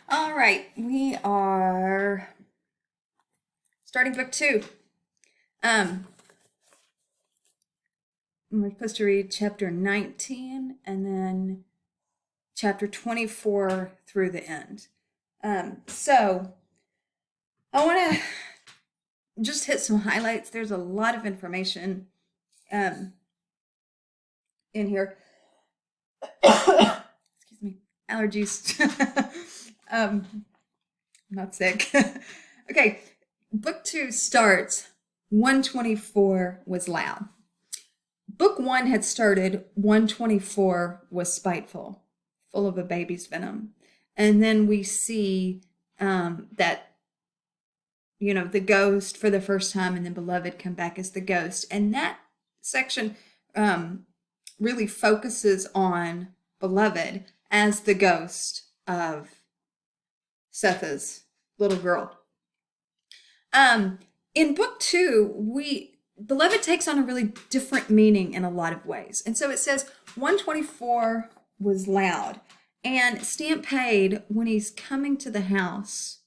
All right, we are starting book 2. Um, we're supposed to read chapter 19 and then chapter 24 through the end. So I want to just hit some highlights. There's a lot of information in here. Excuse me, allergies. I'm not sick. Okay, book 2 starts 124 was loud. Book 1 had started 124 was spiteful, full of a baby's venom. And then we see that, the ghost for the first time, and then beloved come back as the ghost. And that section really focuses on beloved as the ghost of Setha's little girl. In book 2, beloved takes on a really different meaning in a lot of ways. And so it says 124 was loud. And Stampede, when he's coming to the house,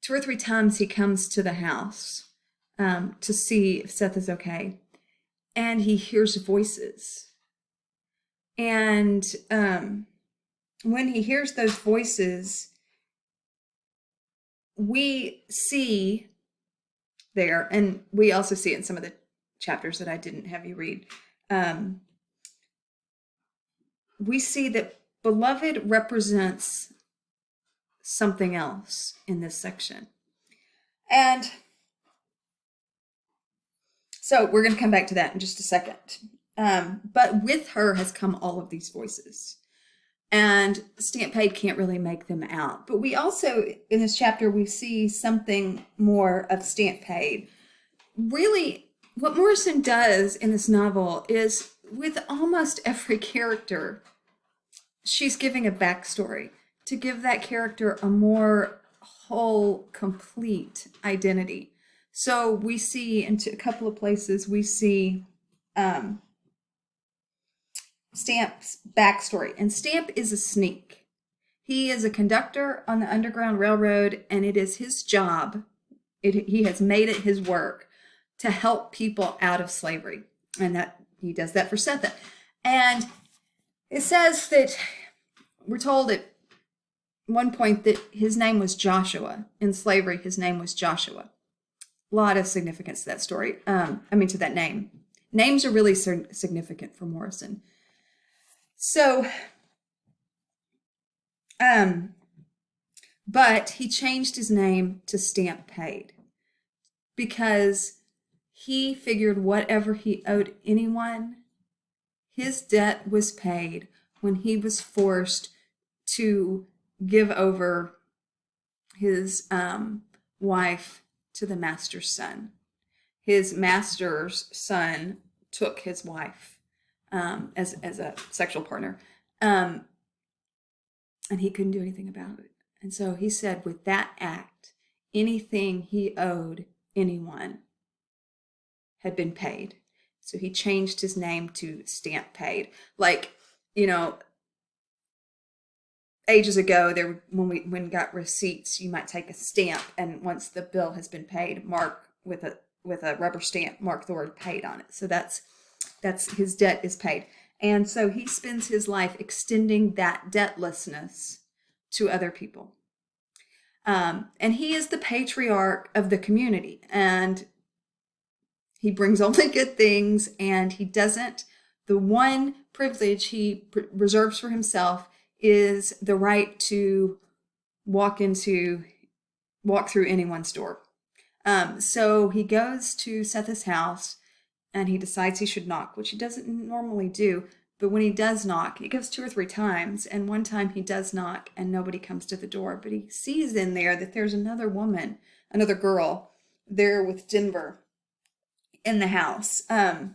2 or 3 times he comes to the house to see if Seth is okay. And he hears voices. And when he hears those voices, we see there, and we also see it in some of the chapters that I didn't have you read, we see that beloved represents something else in this section. And so we're going to come back to that in just a second. But with her has come all of these voices. And Stampede can't really make them out. But we also, in this chapter, we see something more of Stampede. Really, what Morrison does in this novel is, with almost every character, she's giving a backstory to give that character a more whole, complete identity. So we see, in a couple of places, we see Stamp's backstory. And Stamp is a sneak. He is a conductor on the Underground Railroad, and it is his job, he has made it his work to help people out of slavery. And that he does that for Setha. And it says that we're told at one point that his name was Joshua. In slavery, his name was Joshua. A lot of significance to that story. To that name. Names are really significant for Morrison. So, but he changed his name to Stampede because he figured whatever he owed anyone, his debt was paid when he was forced to give over his wife to the master's son. His master's son took his wife as a sexual partner, and he couldn't do anything about it. And so he said, with that act, anything he owed anyone had been paid. So he changed his name to Stampede. Like, ages ago, when we got receipts, you might take a stamp, and once the bill has been paid, mark with a rubber stamp, mark the word paid on it. So that's his debt is paid. And so he spends his life extending that debtlessness to other people. And he is the patriarch of the community, and he brings only good things, and he doesn't, the one privilege he reserves for himself is the right to walk through anyone's door. So he goes to Setha's house, and he decides he should knock, which he doesn't normally do. But when he does knock, he goes 2 or 3 times, and one time he does knock and nobody comes to the door. But he sees in there that there's another girl there with Denver in the house. And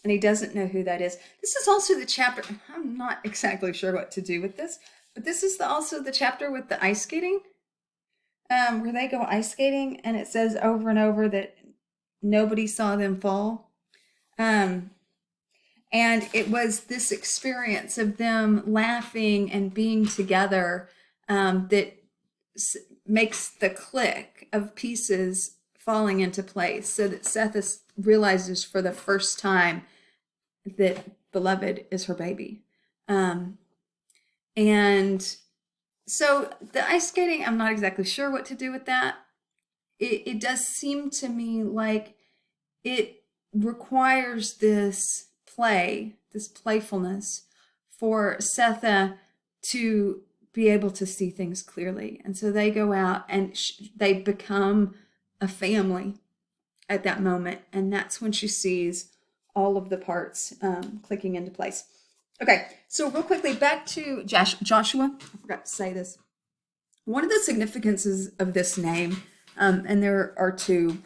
he doesn't know who that is. This is also the chapter, I'm not exactly sure what to do with this, but this is also the chapter with the ice skating, where they go ice skating, and it says over and over that nobody saw them fall. And it was this experience of them laughing and being together that makes the click of pieces falling into place, so that Seth realizes for the first time that beloved is her baby. And so the ice skating, I'm not exactly sure what to do with that. It does seem to me like it requires this playfulness for Setha to be able to see things clearly. And so they go out and they become a family at that moment. And that's when she sees all of the parts clicking into place. Okay, so real quickly, back to Joshua. I forgot to say this. One of the significances of this name, and there are two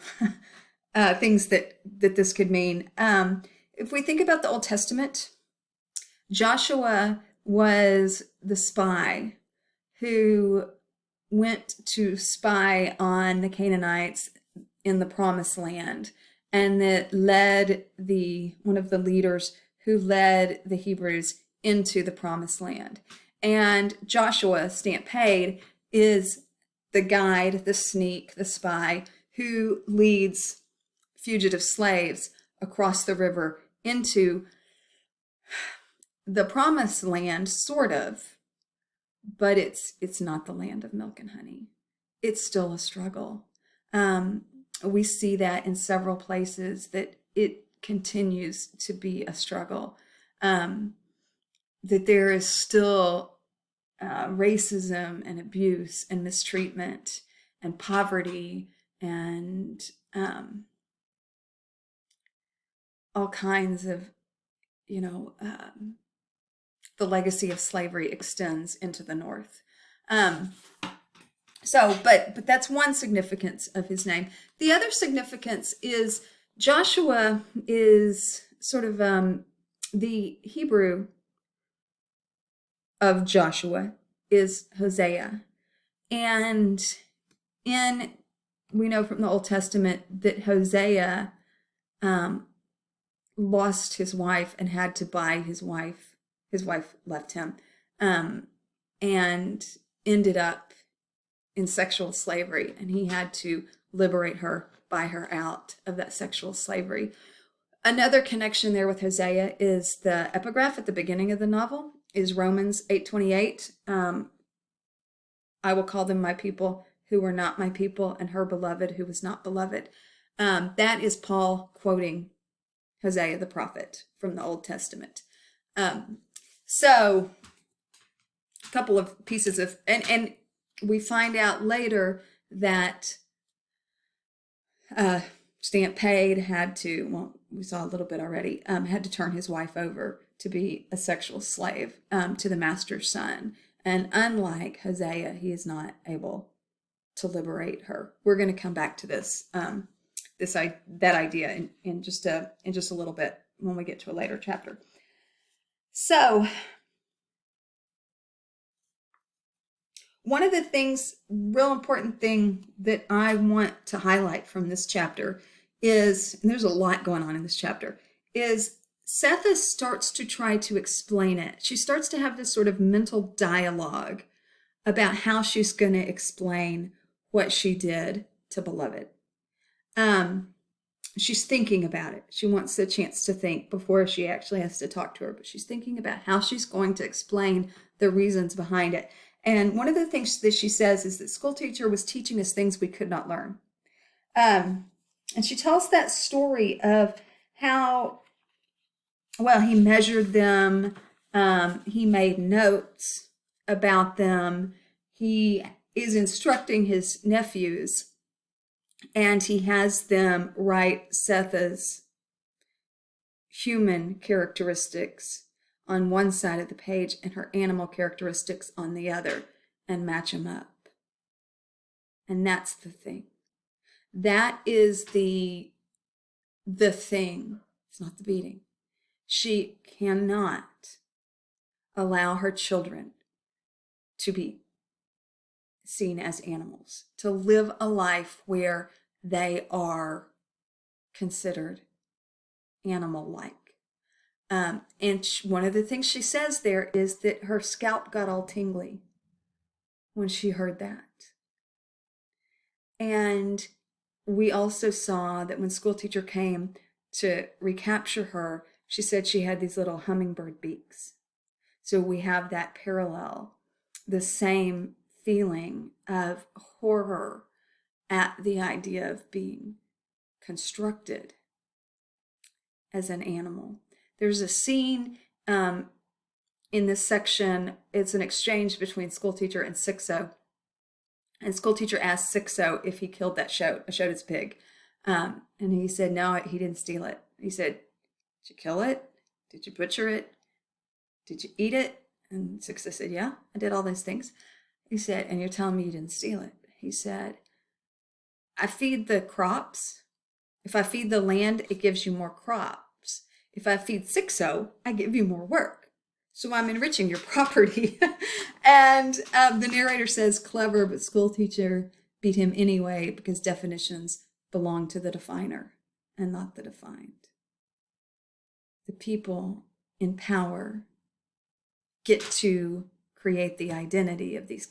things that this could mean. If we think about the Old Testament, Joshua was the spy who went to spy on the Canaanites in the Promised Land, and that led one of the leaders who led the Hebrews into the Promised Land. And Joshua, stamp paid, is the guide, the sneak, the spy who leads fugitive slaves across the river into the Promised Land, sort of, but it's not the land of milk and honey. It's still a struggle. We see that in several places, that it continues to be a struggle, that there is still racism and abuse and mistreatment and poverty and all kinds of, the legacy of slavery extends into the North. But that's one significance of his name. The other significance is Joshua is sort of the Hebrew of Joshua is Hosea. And we know from the Old Testament that Hosea lost his wife and had to buy his wife. His wife left him and ended up in sexual slavery, and he had to liberate her, buy her out of that sexual slavery. Another connection there with Hosea is the epigraph at the beginning of the novel is Romans 8:28. I will call them my people who were not my people, and her beloved who was not beloved. That is Paul quoting Hosea the prophet from the Old Testament. So a couple of pieces of, and we find out later that Stamp Paid had to, well, we saw a little bit already, had to turn his wife over to be a sexual slave to the master's son. And unlike Hosea, he is not able to liberate her. We're going to come back to this that idea in just a little bit when we get to a later chapter. So one of the things, real important thing that I want to highlight from this chapter is, and there's a lot going on in this chapter, is Setha starts to try to explain it. She starts to have this sort of mental dialogue about how she's going to explain what she did to Beloved. She's thinking about it. She wants a chance to think before she actually has to talk to her, but she's thinking about how she's going to explain the reasons behind it. And one of the things that she says is that Schoolteacher was teaching us things we could not learn. And she tells that story of how, well, he measured them. He made notes about them. He is instructing his nephews, and he has them write Setha's human characteristics on one side of the page and her animal characteristics on the other, and match them up. And that's the thing. That is the thing. It's not the beating. She cannot allow her children to be seen as animals, to live a life where they are considered animal-like. And one of the things she says there is that her scalp got all tingly when she heard that. And we also saw that when Schoolteacher came to recapture her, she said she had these little hummingbird beaks. So we have that parallel, the same feeling of horror at the idea of being constructed as an animal. There's a scene in this section. It's an exchange between Schoolteacher and Sixo. And Schoolteacher asked Sixo if he killed that his pig. And he said, no, he didn't steal it. He said, did you kill it? Did you butcher it? Did you eat it? And Sixo said, yeah, I did all those things. He said, and you're telling me you didn't steal it? He said, I feed the crops. If I feed the land, it gives you more crops. If I feed Sixo, I give you more work. So I'm enriching your property. And the narrator says, clever, but Schoolteacher beat him anyway because definitions belong to the definer and not the defined. The people in power get to create the identity of these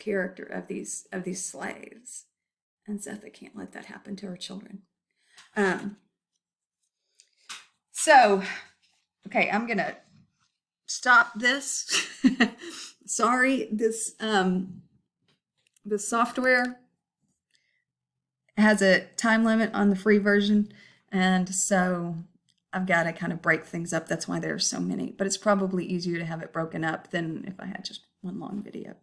of these slaves. And Zetha can't let that happen to her children. So, okay, I'm going to stop this. Sorry, this software has a time limit on the free version, and so I've got to kind of break things up. That's why there are so many, but it's probably easier to have it broken up than if I had just one long video.